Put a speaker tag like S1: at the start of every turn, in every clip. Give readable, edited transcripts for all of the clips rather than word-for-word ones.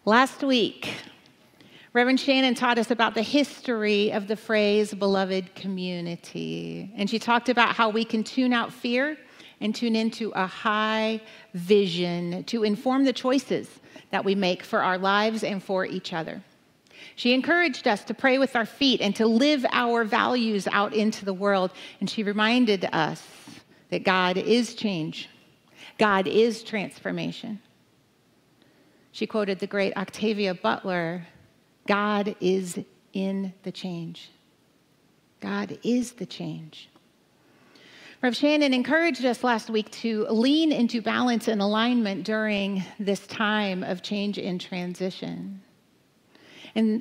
S1: Last week, Reverend Shannon taught us about the history of the phrase beloved community. And she talked about how we can tune out fear and tune into a high vision to inform the choices that we make for our lives and for each other. She encouraged us to pray with our feet and to live our values out into the world. And she reminded us that God is change. God is transformation. She quoted the great Octavia Butler, God is in the change. God is the change. Rev Shannon encouraged us last week to lean into balance and alignment during this time of change and transition. And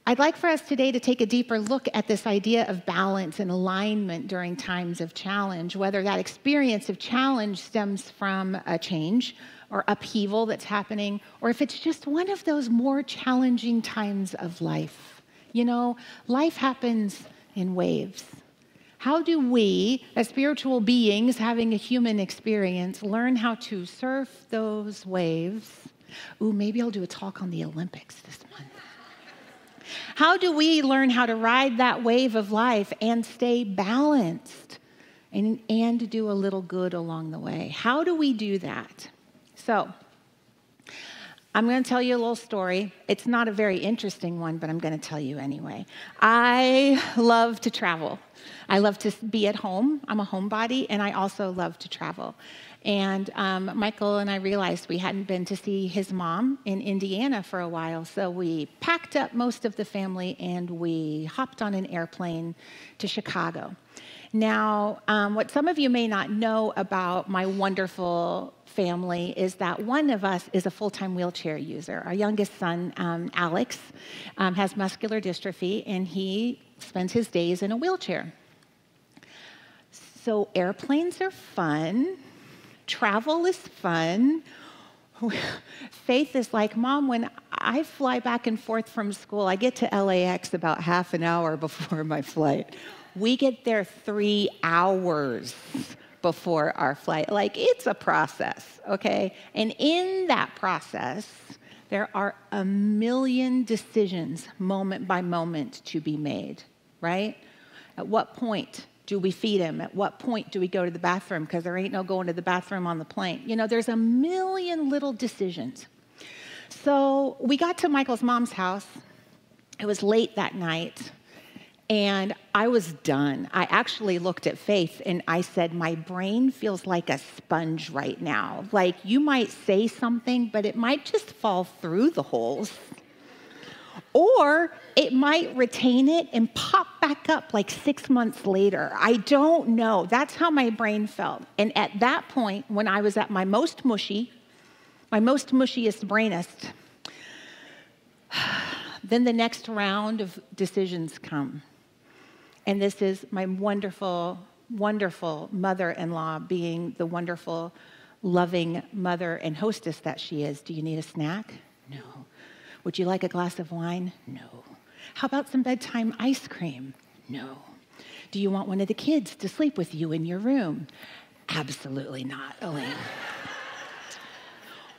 S1: I'd like for us today to take a deeper look at this idea of balance and alignment during times of challenge, whether that experience of challenge stems from a change or upheaval that's happening, or if it's just one of those more challenging times of life. You know, life happens in waves. How do we, as spiritual beings having a human experience, learn how to surf those waves? Ooh, maybe I'll do a talk on the Olympics this month. How do we learn how to ride that wave of life and stay balanced and do a little good along the way? How do we do that? So, I'm going to tell you a little story. It's not a very interesting one, but I'm going to tell you anyway. I love to travel. I love to be at home. I'm a homebody, and I also love to travel. And Michael and I realized we hadn't been to see his mom in Indiana for a while, so we packed up most of the family and we hopped on an airplane to Chicago. Now, what some of you may not know about my wonderful family is that one of us is a full-time wheelchair user. Our youngest son, Alex, has muscular dystrophy, and he spends his days in a wheelchair. So airplanes are fun. Travel is fun. Faith is like, Mom, when I fly back and forth from school, I get to LAX about half an hour before my flight. We get there 3 hours before our flight. Like, it's a process, okay? And in that process, there are a million decisions moment by moment to be made, right? At what point do we feed him? At what point do we go to the bathroom? Because there ain't no going to the bathroom on the plane. You know, there's a million little decisions. So we got to Michael's mom's house. It was late that night, and I was done. I actually looked at Faith, and I said, my brain feels like a sponge right now. Like, you might say something, but it might just fall through the holes. Or it might retain it and pop back up like 6 months later. I don't know. That's how my brain felt. And at that point, when I was at my most mushy, my most mushiest brainest, then the next round of decisions come. And this is my wonderful, wonderful mother-in-law being the wonderful, loving mother and hostess that she is. Do you need a snack? No. Would you like a glass of wine? No. How about some bedtime ice cream? No. Do you want one of the kids to sleep with you in your room? Absolutely not, Elaine.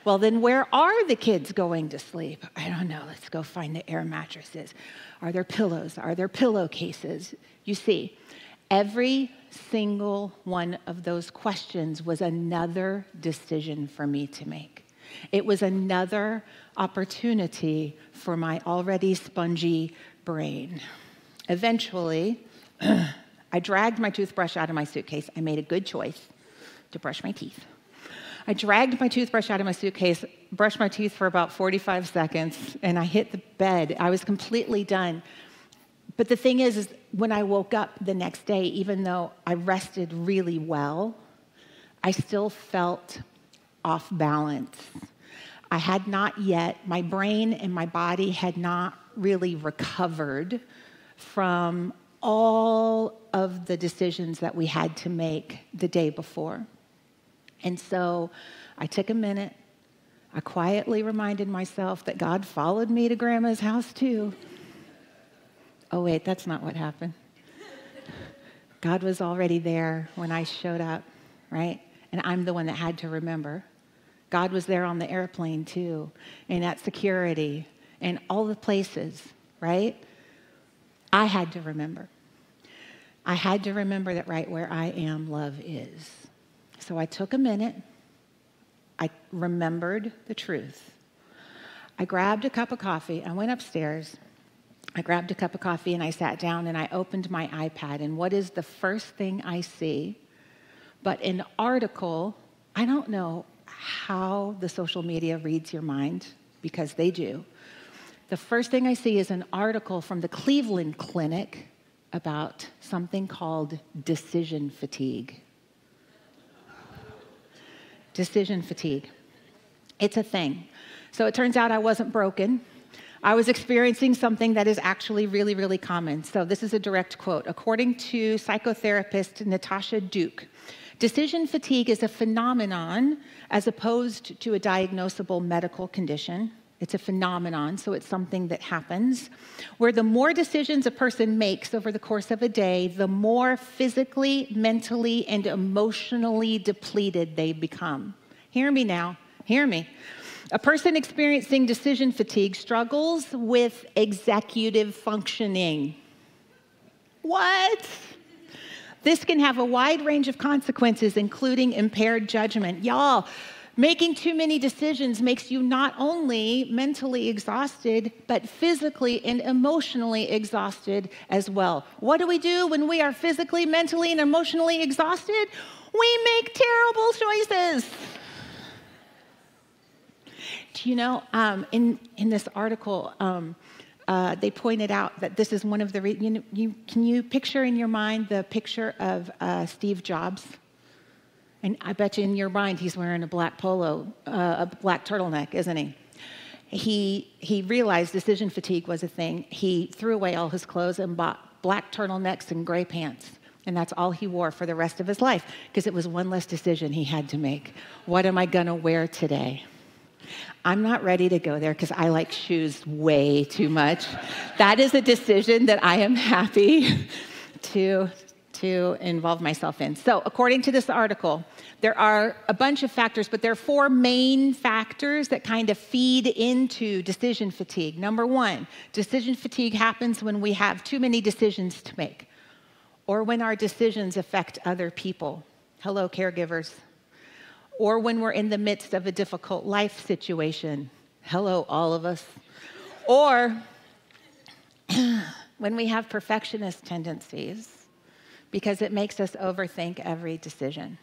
S1: Well, then where are the kids going to sleep? I don't know. Let's go find the air mattresses. Are there pillows? Are there pillowcases? You see, every single one of those questions was another decision for me to make. It was another opportunity for my already spongy brain. Eventually, I dragged my toothbrush out of my suitcase. I made a good choice to brush my teeth. I dragged my toothbrush out of my suitcase, brushed my teeth for about 45 seconds, and I hit the bed. I was completely done. But the thing is when I woke up the next day, even though I rested really well, I still felt off balance. I had not yet, my brain and my body had not really recovered from all of the decisions that we had to make the day before. And so I took a minute. I quietly reminded myself that God followed me to Grandma's house too. Oh wait, that's not what happened. God was already there when I showed up, right? And I'm the one that had to remember. God was there on the airplane too, and at security, and all the places, right? I had to remember. I had to remember that right where I am, love is. So I took a minute. I remembered the truth. I grabbed a cup of coffee. I went upstairs. I grabbed a cup of coffee and I sat down and I opened my iPad. And what is the first thing I see? But an article. I don't know how the social media reads your mind, because they do. The first thing I see is an article from the Cleveland Clinic about something called decision fatigue. Decision fatigue. It's a thing. So it turns out I wasn't broken. I was experiencing something that is actually really, really common. So this is a direct quote. According to psychotherapist Natasha Duke, decision fatigue is a phenomenon as opposed to a diagnosable medical condition. It's a phenomenon, so it's something that happens, where the more decisions a person makes over the course of a day, the more physically, mentally, and emotionally depleted they become. Hear me now. Hear me. A person experiencing decision fatigue struggles with executive functioning. What? This can have a wide range of consequences, including impaired judgment. Y'all, making too many decisions makes you not only mentally exhausted, but physically and emotionally exhausted as well. What do we do when we are physically, mentally, and emotionally exhausted? We make terrible choices. Do you know, in this article, they pointed out that this is one of the, can you picture in your mind the picture of Steve Jobs? And I bet you in your mind he's wearing a black polo, a black turtleneck, isn't he? He realized decision fatigue was a thing. He threw away all his clothes and bought black turtlenecks and gray pants. And that's all he wore for the rest of his life, because it was one less decision he had to make. What am I going to wear today? I'm not ready to go there because I like shoes way too much. That is a decision that I am happy to involve myself in. So according to this article, there are a bunch of factors, but there are 4 main factors that kind of feed into decision fatigue. Number 1, decision fatigue happens when we have too many decisions to make, or when our decisions affect other people. Hello, caregivers. Or when we're in the midst of a difficult life situation. Hello, all of us. Or when we have perfectionist tendencies, because it makes us overthink every decision.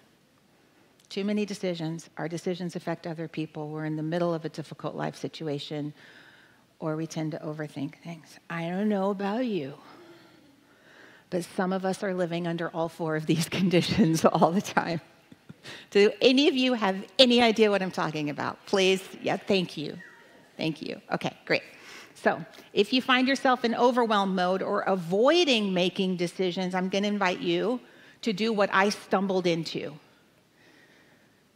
S1: Too many decisions. Our decisions affect other people. We're in the middle of a difficult life situation, or we tend to overthink things. I don't know about you, but some of us are living under all 4 of these conditions all the time. Do any of you have any idea what I'm talking about? Please, yeah, thank you. Thank you. Okay, great. So if you find yourself in overwhelm mode or avoiding making decisions, I'm going to invite you to do what I stumbled into.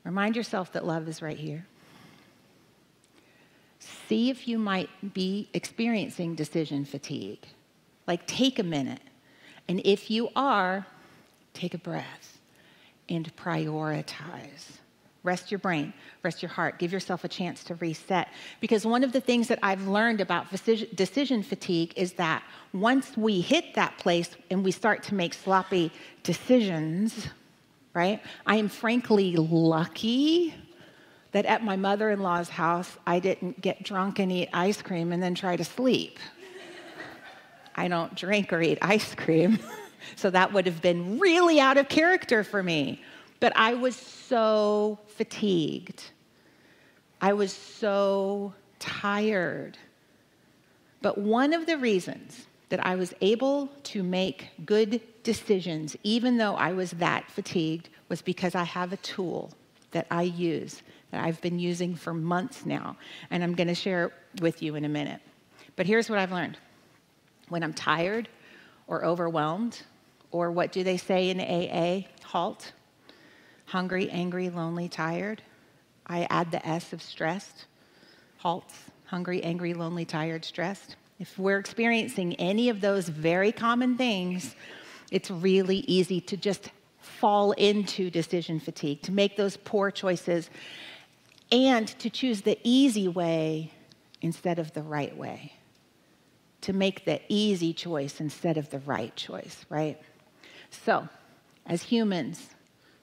S1: Remind yourself that love is right here. See if you might be experiencing decision fatigue. Like, take a minute. And if you are, take a breath and prioritize. Rest your brain, rest your heart, give yourself a chance to reset. Because one of the things that I've learned about decision fatigue is that once we hit that place and we start to make sloppy decisions, right? I am frankly lucky that at my mother-in-law's house, I didn't get drunk and eat ice cream and then try to sleep. I don't drink or eat ice cream, so that would have been really out of character for me. But I was so fatigued. I was so tired. But one of the reasons that I was able to make good decisions, even though I was that fatigued, was because I have a tool that I use, that I've been using for months now, and I'm going to share it with you in a minute. But here's what I've learned. When I'm tired or overwhelmed, or what do they say in AA? HALT. Hungry, angry, lonely, tired. I add the S of stressed. HALT. Hungry, angry, lonely, tired, stressed. If we're experiencing any of those very common things, it's really easy to just fall into decision fatigue, to make those poor choices. and to choose the easy way instead of the right way, to make the easy choice instead of the right choice, right? So, as humans,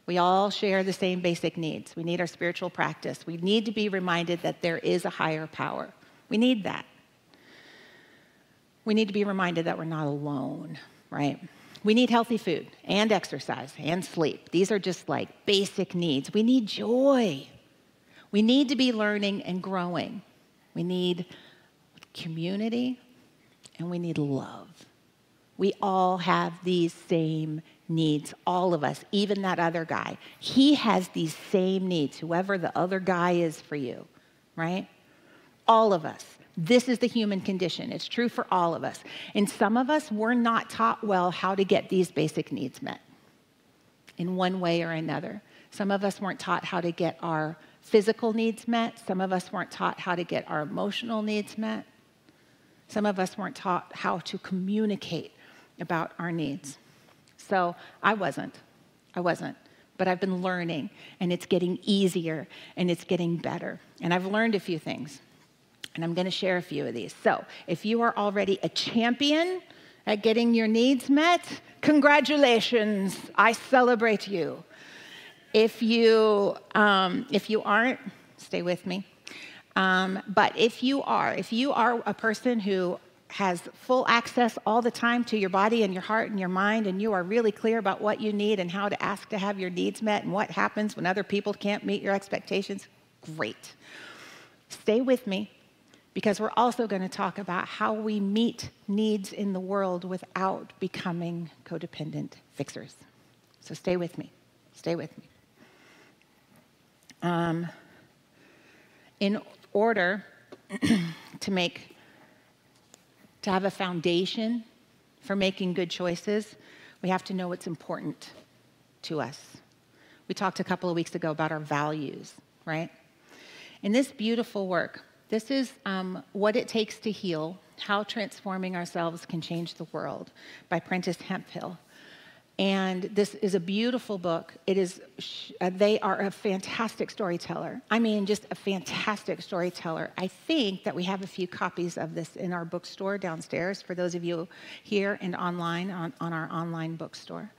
S1: we all share the same basic needs. We need our spiritual practice. We need to be reminded that there is a higher power. We need that. We need to be reminded that we're not alone, right? We need healthy food and exercise and sleep. These are just like basic needs. We need joy. We need to be learning and growing. We need community and we need love. We all have these same needs, all of us, even that other guy. He has these same needs, whoever the other guy is for you, right? All of us. This is the human condition. It's true for all of us. And some of us, we're not taught well how to get these basic needs met in one way or another. Some of us weren't taught how to get our physical needs met. Some of us weren't taught how to get our emotional needs met. Some of us weren't taught how to communicate about our needs. So I wasn't, but I've been learning, and it's getting easier, and it's getting better. And I've learned a few things, and I'm going to share a few of these. So if you are already a champion at getting your needs met, congratulations, I celebrate you. If you aren't, stay with me. But if you are a person who has full access all the time to your body and your heart and your mind, and you are really clear about what you need and how to ask to have your needs met and what happens when other people can't meet your expectations, great. Stay with me, because we're also going to talk about how we meet needs in the world without becoming codependent fixers. So stay with me. Stay with me. In order to have a foundation for making good choices, we have to know what's important to us. We talked a couple of weeks ago about our values, right? In this beautiful work, this is What It Takes to Heal, How Transforming Ourselves Can Change the World by Prentice Hemphill. And this is a beautiful book. It is. They are a fantastic storyteller. I mean, just a fantastic storyteller. I think that we have a few copies of this in our bookstore downstairs for those of you here and online on our online bookstore.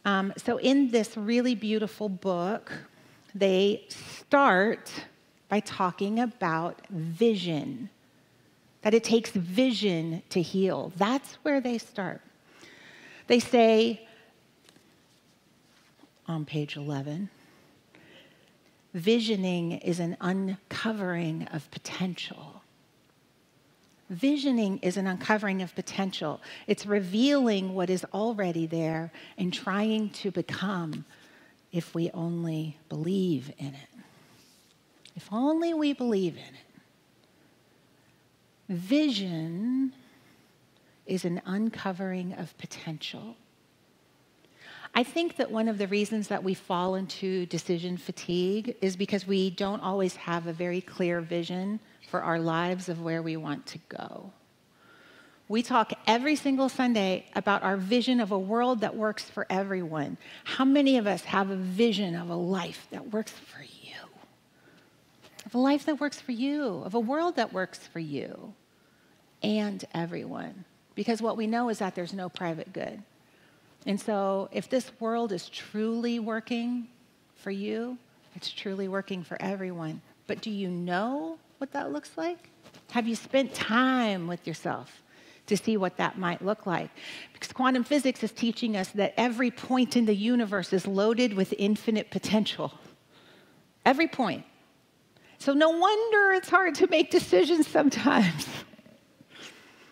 S1: So in this really beautiful book, they start by talking about vision, that it takes vision to heal. That's where they start. They say, on page 11, visioning is an uncovering of potential. Visioning is an uncovering of potential. It's revealing what is already there and trying to become, if we only believe in it. If only we believe in it. Vision is an uncovering of potential. I think that one of the reasons that we fall into decision fatigue is because we don't always have a very clear vision for our lives of where we want to go. We talk every single Sunday about our vision of a world that works for everyone. How many of us have a vision of a life that works for you? Of a life that works for you, of a world that works for you and everyone. Because what we know is that there's no private good. And so if this world is truly working for you, it's truly working for everyone. But do you know what that looks like? Have you spent time with yourself to see what that might look like? Because quantum physics is teaching us that every point in the universe is loaded with infinite potential. Every point. So no wonder it's hard to make decisions sometimes.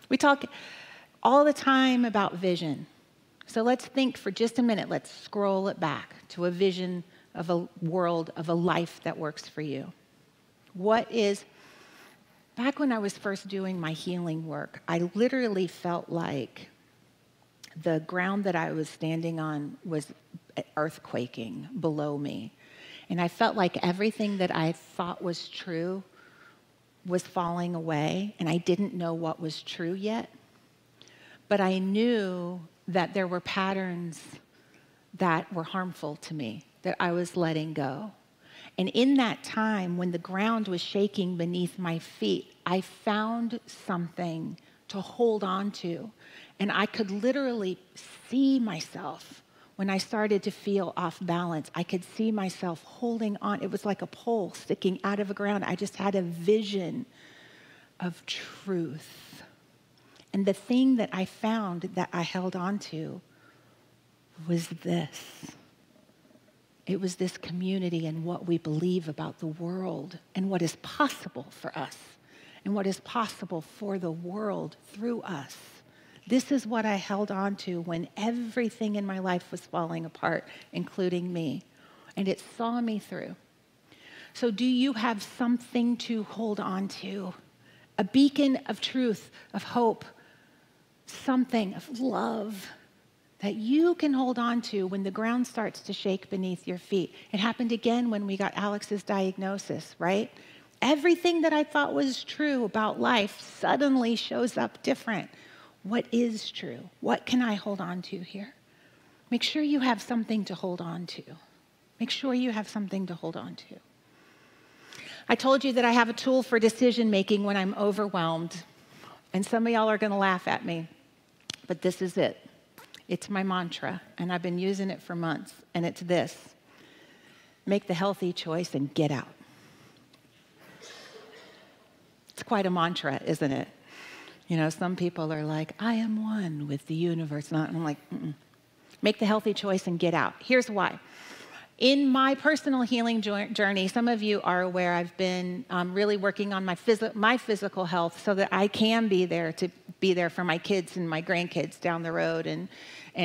S1: We talk all the time about vision. So let's think for just a minute. Let's scroll it back to a vision of a world, of a life that works for you. Back when I was first doing my healing work, I literally felt like the ground that I was standing on was earthquaking below me. And I felt like everything that I thought was true was falling away, and I didn't know what was true yet. But I knew that there were patterns that were harmful to me, that I was letting go. And in that time, when the ground was shaking beneath my feet, I found something to hold on to. And I could literally see myself when I started to feel off balance. I could see myself holding on. It was like a pole sticking out of the ground. I just had a vision of truth. And the thing that I found that I held on to was this. It was this community and what we believe about the world and what is possible for us and what is possible for the world through us. This is what I held on to when everything in my life was falling apart, including me. And it saw me through. So do you have something to hold on to? A beacon of truth, of hope, something of love that you can hold on to when the ground starts to shake beneath your feet. It happened again when we got Alex's diagnosis, right? Everything that I thought was true about life suddenly shows up different. What is true? What can I hold on to here? Make sure you have something to hold on to. Make sure you have something to hold on to. I told you that I have a tool for decision making when I'm overwhelmed. And some of y'all are going to laugh at me, but this is it. It's my mantra, and I've been using it for months, and it's this: make the healthy choice and get out. It's quite a mantra, isn't it? You know, some people are like, I am one with the universe. And I'm like, make the healthy choice and get out. Here's why. In my personal healing journey, some of you are aware I've been really working on my physical health so that I can be there for my kids and my grandkids down the road and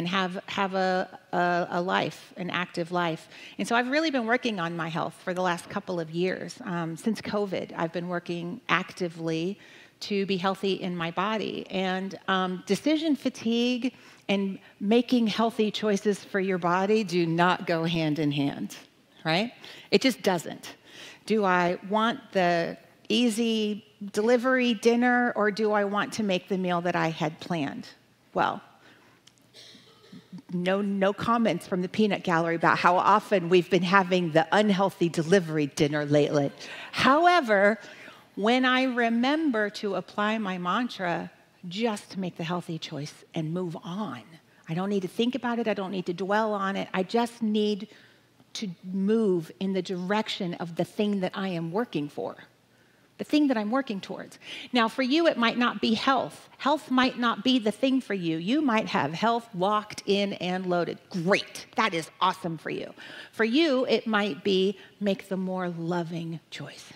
S1: have a life, an active life. And so I've really been working on my health for the last couple of years. Since COVID, I've been working actively to be healthy in my body. And decision fatigue and making healthy choices for your body do not go hand in hand, right? It just doesn't. Do I want the easy delivery dinner, or do I want to make the meal that I had planned? Well, no comments from the peanut gallery about how often we've been having the unhealthy delivery dinner lately. However, when I remember to apply my mantra, just make the healthy choice and move on. I don't need to think about it. I don't need to dwell on it. I just need to move in the direction of the thing that I am working for, the thing that I'm working towards. Now, for you, it might not be health. Health might not be the thing for you. You might have health locked in and loaded. Great. That is awesome for you. For you, it might be make the more loving choice.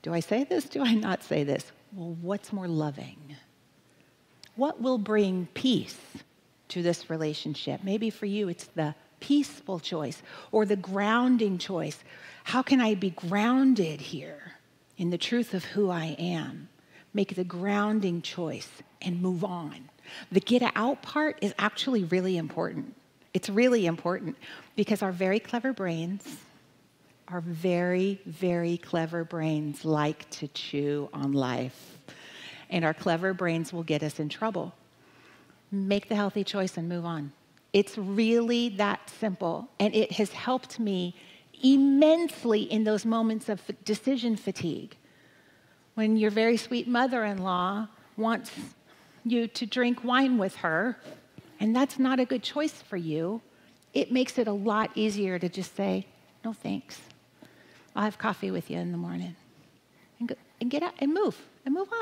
S1: Do I say this? Do I not say this? Well, what's more loving? What will bring peace to this relationship? Maybe for you, it's the peaceful choice or the grounding choice. How can I be grounded here in the truth of who I am? Make the grounding choice and move on. The get out part is actually really important. It's really important because our very clever brains, our very, very clever brains like to chew on life. And our clever brains will get us in trouble. Make the healthy choice and move on. It's really that simple. And it has helped me immensely in those moments of decision fatigue. When your very sweet mother-in-law wants you to drink wine with her, and that's not a good choice for you, it makes it a lot easier to just say, no thanks. I'll have coffee with you in the morning. And get out and move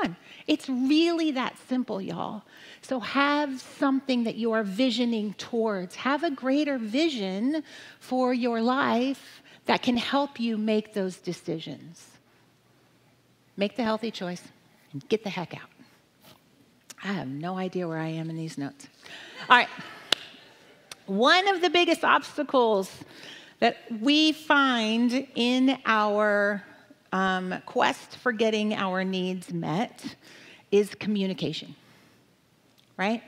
S1: on. It's really that simple, y'all. So have something that you are visioning towards. Have a greater vision for your life that can help you make those decisions. Make the healthy choice and get the heck out. I have no idea where I am in these notes. All right. One of the biggest obstacles that we find in our quest for getting our needs met is communication, right?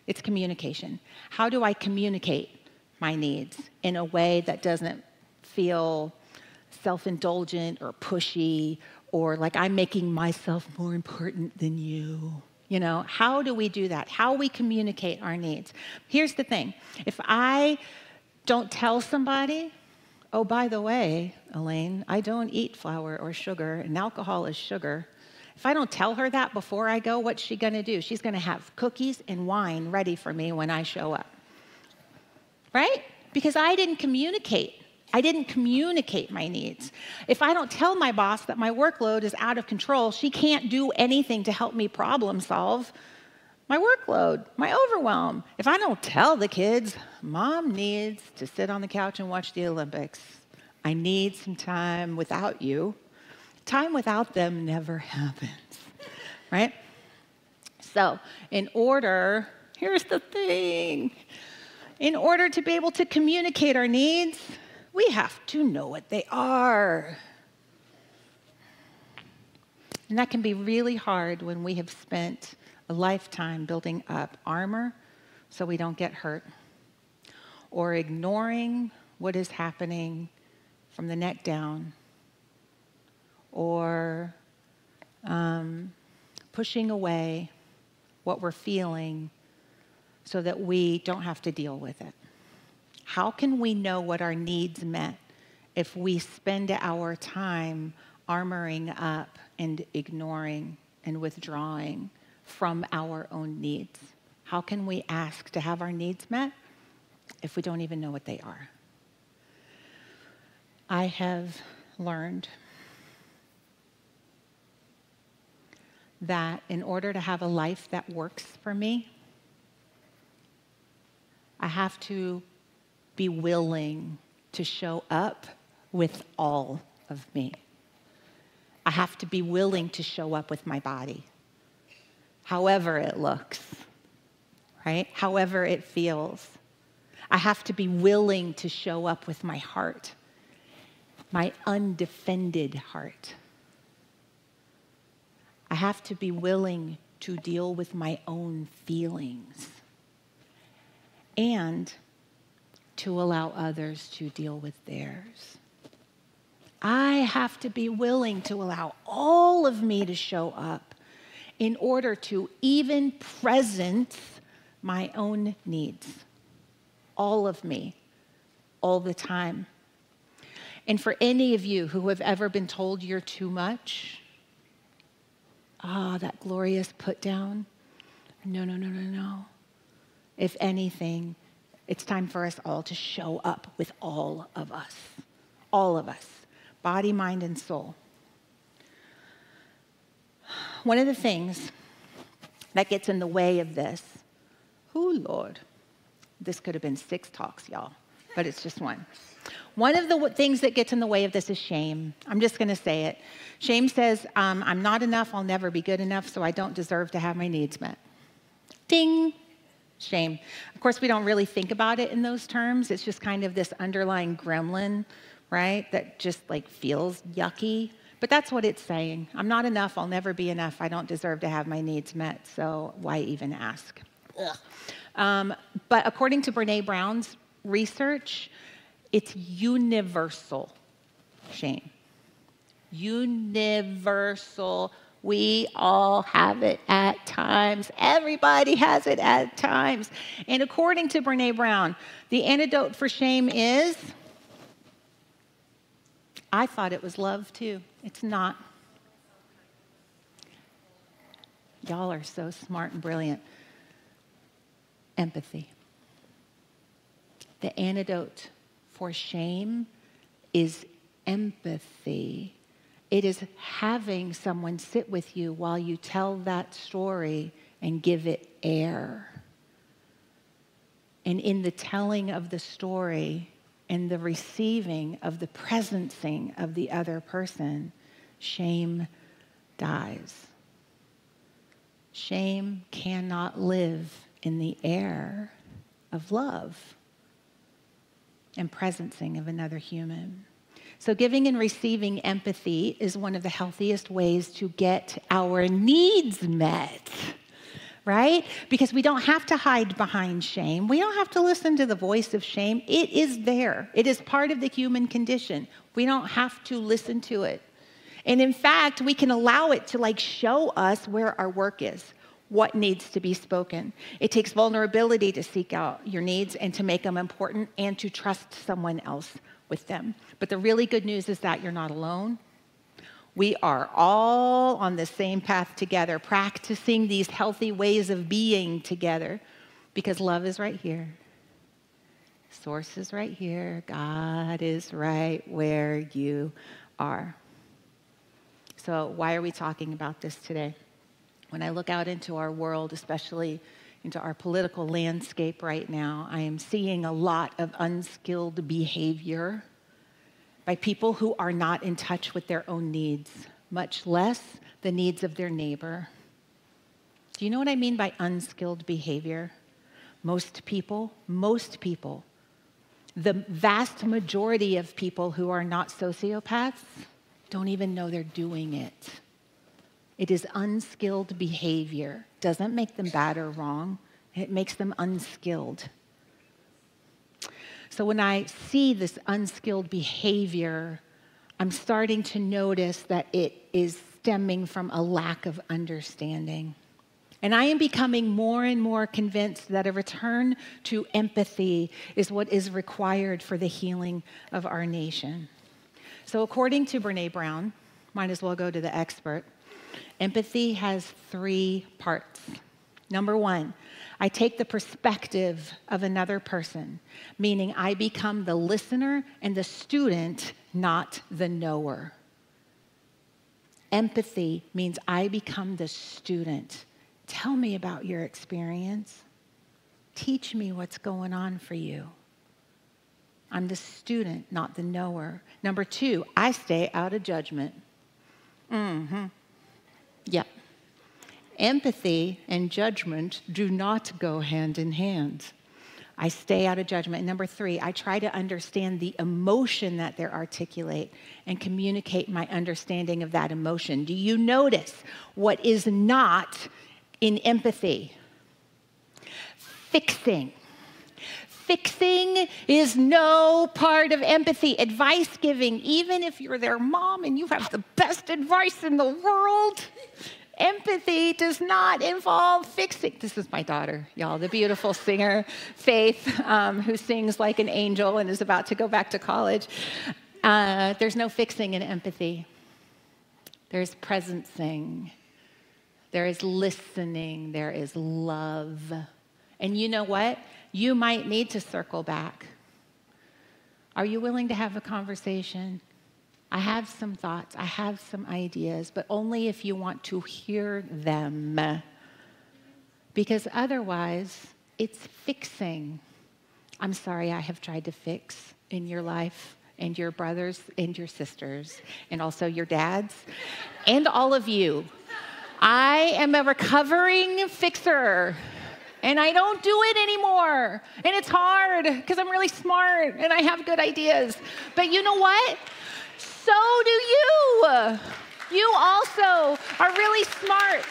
S1: It's communication. How do I communicate my needs in a way that doesn't feel self-indulgent or pushy or like I'm making myself more important than you? You know, how do we do that? How we communicate our needs? Here's the thing. If I don't tell somebody, oh, by the way, Elaine, I don't eat flour or sugar, and alcohol is sugar. If I don't tell her that before I go, what's she going to do? She's going to have cookies and wine ready for me when I show up. Right? Because I didn't communicate. I didn't communicate my needs. If I don't tell my boss that my workload is out of control, she can't do anything to help me problem solve my workload, my overwhelm. If I don't tell the kids, Mom needs to sit on the couch and watch the Olympics. I need some time without you. Time without them never happens, right? So here's the thing. In order to be able to communicate our needs, we have to know what they are. And that can be really hard when we have spent a lifetime building up armor so we don't get hurt, or ignoring what is happening from the neck down, or pushing away what we're feeling so that we don't have to deal with it. How can we know what our needs meant if we spend our time armoring up and ignoring and withdrawing from our own needs? How can we ask to have our needs met if we don't even know what they are? I have learned that in order to have a life that works for me, I have to be willing to show up with all of me. I have to be willing to show up with my body, however it looks, right? However it feels. I have to be willing to show up with my heart, my undefended heart. I have to be willing to deal with my own feelings and to allow others to deal with theirs. I have to be willing to allow all of me to show up in order to even present my own needs. All of me, all the time. And for any of you who have ever been told you're too much, that glorious put down. No. If anything, it's time for us all to show up with all of us, body, mind, and soul. One of the things that gets in the way of this, Lord, this could have been 6 talks, y'all, but it's just one. One of the things that gets in the way of this is shame. I'm just going to say it. Shame says, I'm not enough, I'll never be good enough, so I don't deserve to have my needs met. Ding. Shame. Of course, we don't really think about it in those terms. It's just kind of this underlying gremlin, right, that just like feels yucky. But that's what it's saying. I'm not enough, I'll never be enough, I don't deserve to have my needs met, so why even ask? But according to Brené Brown's research, it's universal shame. Universal. We all have it at times. Everybody has it at times. And according to Brené Brown, the antidote for shame is, I thought it was love too. It's not. Y'all are so smart and brilliant. Empathy. The antidote for shame is empathy. It is having someone sit with you while you tell that story and give it air. And in the telling of the story and the receiving of the presencing of the other person, shame dies. Shame cannot live in the air of love and presencing of another human. So giving and receiving empathy is one of the healthiest ways to get our needs met, right? Because we don't have to hide behind shame. We don't have to listen to the voice of shame. It is there. It is part of the human condition. We don't have to listen to it. And in fact, we can allow it to show us where our work is, what needs to be spoken. It takes vulnerability to seek out your needs and to make them important and to trust someone else with them. But the really good news is that you're not alone. We are all on the same path together, practicing these healthy ways of being together, because love is right here. Source is right here. God is right where you are. So why are we talking about this today? When I look out into our world, especially into our political landscape right now, I am seeing a lot of unskilled behavior by people who are not in touch with their own needs, much less the needs of their neighbor. Do you know what I mean by unskilled behavior? Most people, the vast majority of people who are not sociopaths don't even know they're doing it. It is unskilled behavior. Doesn't make them bad or wrong. It makes them unskilled. So when I see this unskilled behavior, I'm starting to notice that it is stemming from a lack of understanding. And I am becoming more and more convinced that a return to empathy is what is required for the healing of our nation. So according to Brené Brown, might as well go to the expert, empathy has 3 parts. Number 1, I take the perspective of another person, meaning I become the listener and the student, not the knower. Empathy means I become the student. Tell me about your experience. Teach me what's going on for you. I'm the student, not the knower. Number 2, I stay out of judgment. Yep. Empathy and judgment do not go hand in hand. I stay out of judgment. And number 3, I try to understand the emotion that they articulate and communicate my understanding of that emotion. Do you notice what is not in empathy? Fixing. Fixing is no part of empathy. Advice giving, even if you're their mom and you have the best advice in the world, empathy does not involve fixing. This is my daughter, y'all, the beautiful singer, Faith, who sings like an angel and is about to go back to college. There's no fixing in empathy. There's presencing. There is listening. There is love. And you know what? You might need to circle back. Are you willing to have a conversation? I have some thoughts. I have some ideas, but only if you want to hear them. Because otherwise, it's fixing. I'm sorry, I have tried to fix in your life and your brothers and your sisters and also your dads and all of you. I am a recovering fixer. And I don't do it anymore. And it's hard because I'm really smart and I have good ideas. But you know what? So do you. You also are really smart.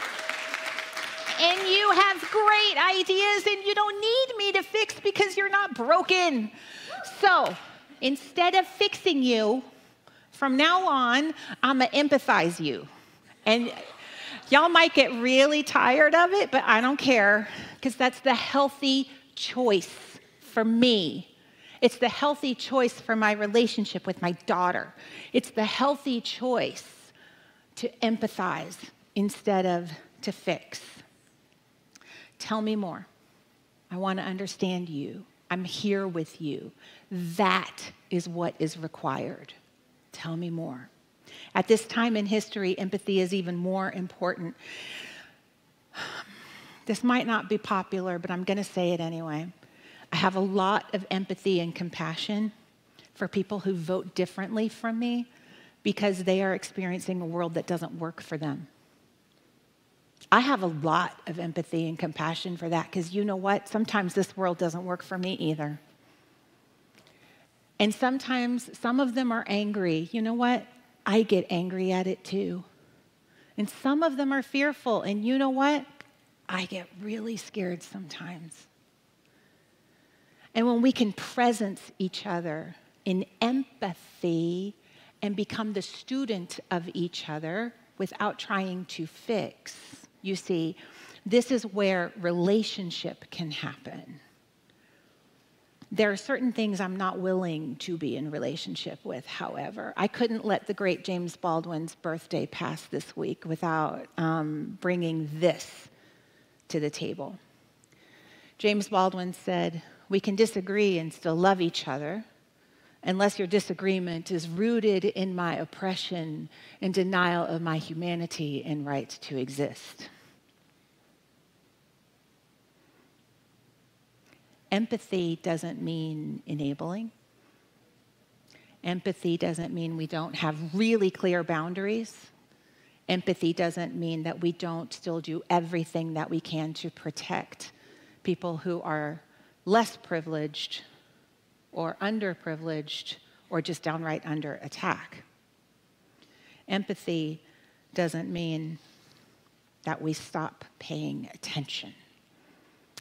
S1: And you have great ideas and you don't need me to fix because you're not broken. So instead of fixing you, from now on, I'm going to empathize you. And y'all might get really tired of it, but I don't care because that's the healthy choice for me. It's the healthy choice for my relationship with my daughter. It's the healthy choice to empathize instead of to fix. Tell me more. I want to understand you. I'm here with you. That is what is required. Tell me more. At this time in history, empathy is even more important. This might not be popular, but I'm going to say it anyway. I have a lot of empathy and compassion for people who vote differently from me because they are experiencing a world that doesn't work for them. I have a lot of empathy and compassion for that because you know what? Sometimes this world doesn't work for me either. And sometimes some of them are angry. You know what? I get angry at it too. And some of them are fearful. And you know what? I get really scared sometimes. And when we can presence each other in empathy and become the student of each other without trying to fix, you see, this is where relationship can happen. There are certain things I'm not willing to be in relationship with, however. I couldn't let the great James Baldwin's birthday pass this week without bringing this to the table. James Baldwin said, "We can disagree and still love each other unless your disagreement is rooted in my oppression and denial of my humanity and right to exist." Empathy doesn't mean enabling. Empathy doesn't mean we don't have really clear boundaries. Empathy doesn't mean that we don't still do everything that we can to protect people who are less privileged or underprivileged or just downright under attack. Empathy doesn't mean that we stop paying attention.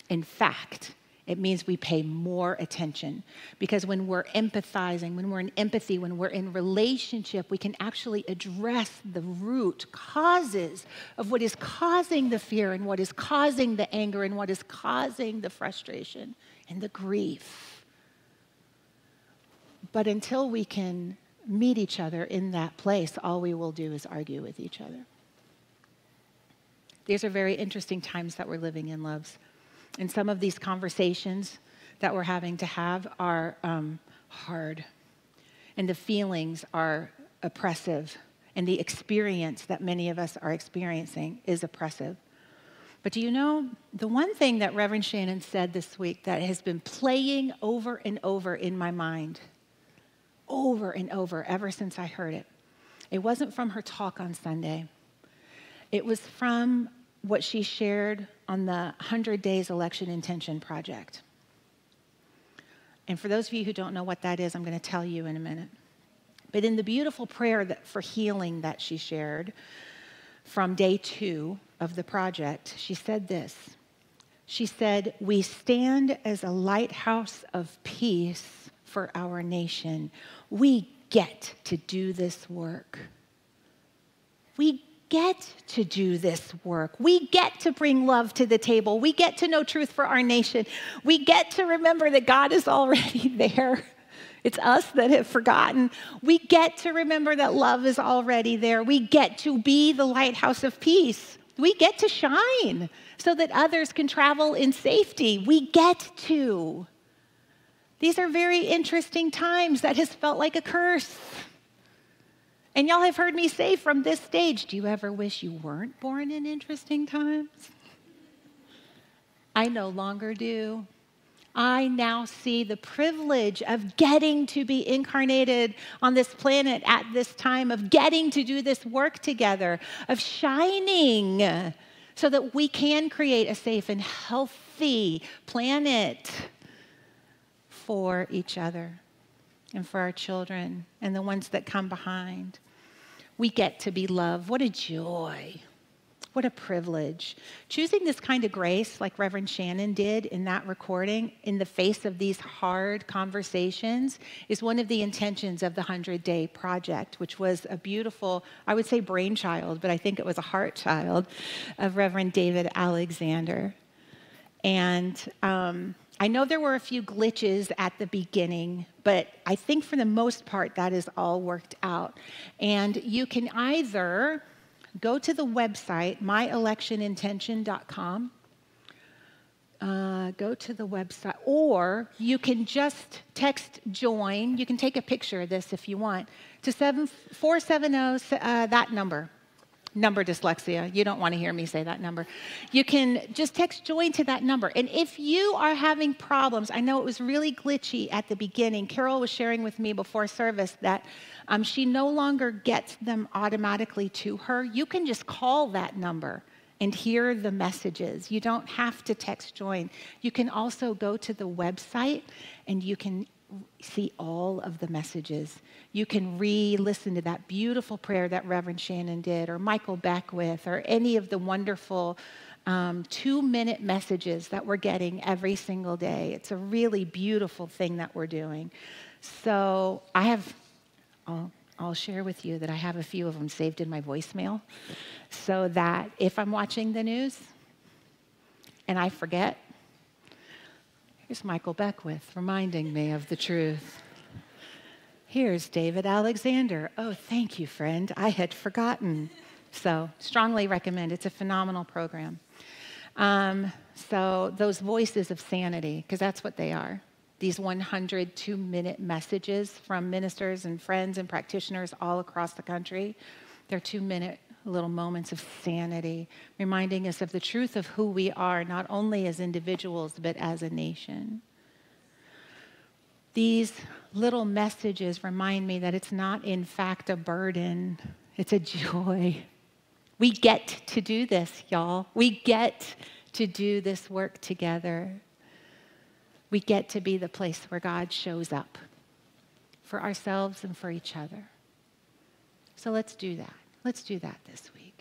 S1: In fact, it means we pay more attention, because when we're empathizing, when we're in empathy, when we're in relationship, we can actually address the root causes of what is causing the fear and what is causing the anger and what is causing the frustration and the grief. But until we can meet each other in that place, all we will do is argue with each other. These are very interesting times that we're living in, loves. And some of these conversations that we're having to have are hard. And the feelings are oppressive. And the experience that many of us are experiencing is oppressive. But do you know, the one thing that Reverend Shannon said this week that has been playing over and over in my mind, over and over, ever since I heard it, it wasn't from her talk on Sunday. It was from what she shared on the 100 Days Election Intention Project. And for those of you who don't know what that is, I'm going to tell you in a minute. But in the beautiful prayer for healing that she shared from day 2 of the project, she said this. She said, "We stand as a lighthouse of peace for our nation. We get to do this work. We get to do this work. We get to bring love to the table. We get to know truth for our nation. We get to remember that God is already there. It's us that have forgotten. We get to remember that love is already there. We get to be the lighthouse of peace. We get to shine so that others can travel in safety. We get to. These are very interesting times that has felt like a curse. And y'all have heard me say from this stage, do you ever wish you weren't born in interesting times? I no longer do. I now see the privilege of getting to be incarnated on this planet at this time, of getting to do this work together, of shining so that we can create a safe and healthy planet for each other and for our children and the ones that come behind. We get to be loved. What a joy. What a privilege. Choosing this kind of grace like Reverend Shannon did in that recording in the face of these hard conversations is one of the intentions of the 100-Day Project, which was a beautiful, I would say brainchild, but I think it was a heart child of Reverend David Alexander. And I know there were a few glitches at the beginning, but I think for the most part that is all worked out. And you can either go to the website, myelectionintention.com, go to the website, or you can just text JOIN. You can take a picture of this if you want, to 470, that number. Number dyslexia. You don't want to hear me say that number. You can just text JOIN to that number. And if you are having problems, I know it was really glitchy at the beginning. Carol was sharing with me before service that she no longer gets them automatically to her. You can just call that number and hear the messages. You don't have to text JOIN. You can also go to the website and you can see all of the messages. You can re-listen to that beautiful prayer that Reverend Shannon did, or Michael Beckwith, or any of the wonderful 2-minute messages that we're getting every single day. It's a really beautiful thing that we're doing. So I'll share with you that I have a few of them saved in my voicemail, so that if I'm watching the news and I forget, Here's Michael Beckwith reminding me of the truth. Here's David Alexander. Oh, thank you, friend. I had forgotten. So strongly recommend. It's a phenomenal program. So those voices of sanity, because that's what they are. These 100 2-minute messages from ministers and friends and practitioners all across the country. They're 2-minute little moments of sanity, reminding us of the truth of who we are, not only as individuals, but as a nation. These little messages remind me that it's not, in fact, a burden. It's a joy. We get to do this, y'all. We get to do this work together. We get to be the place where God shows up for ourselves and for each other. So let's do that. Let's do that this week.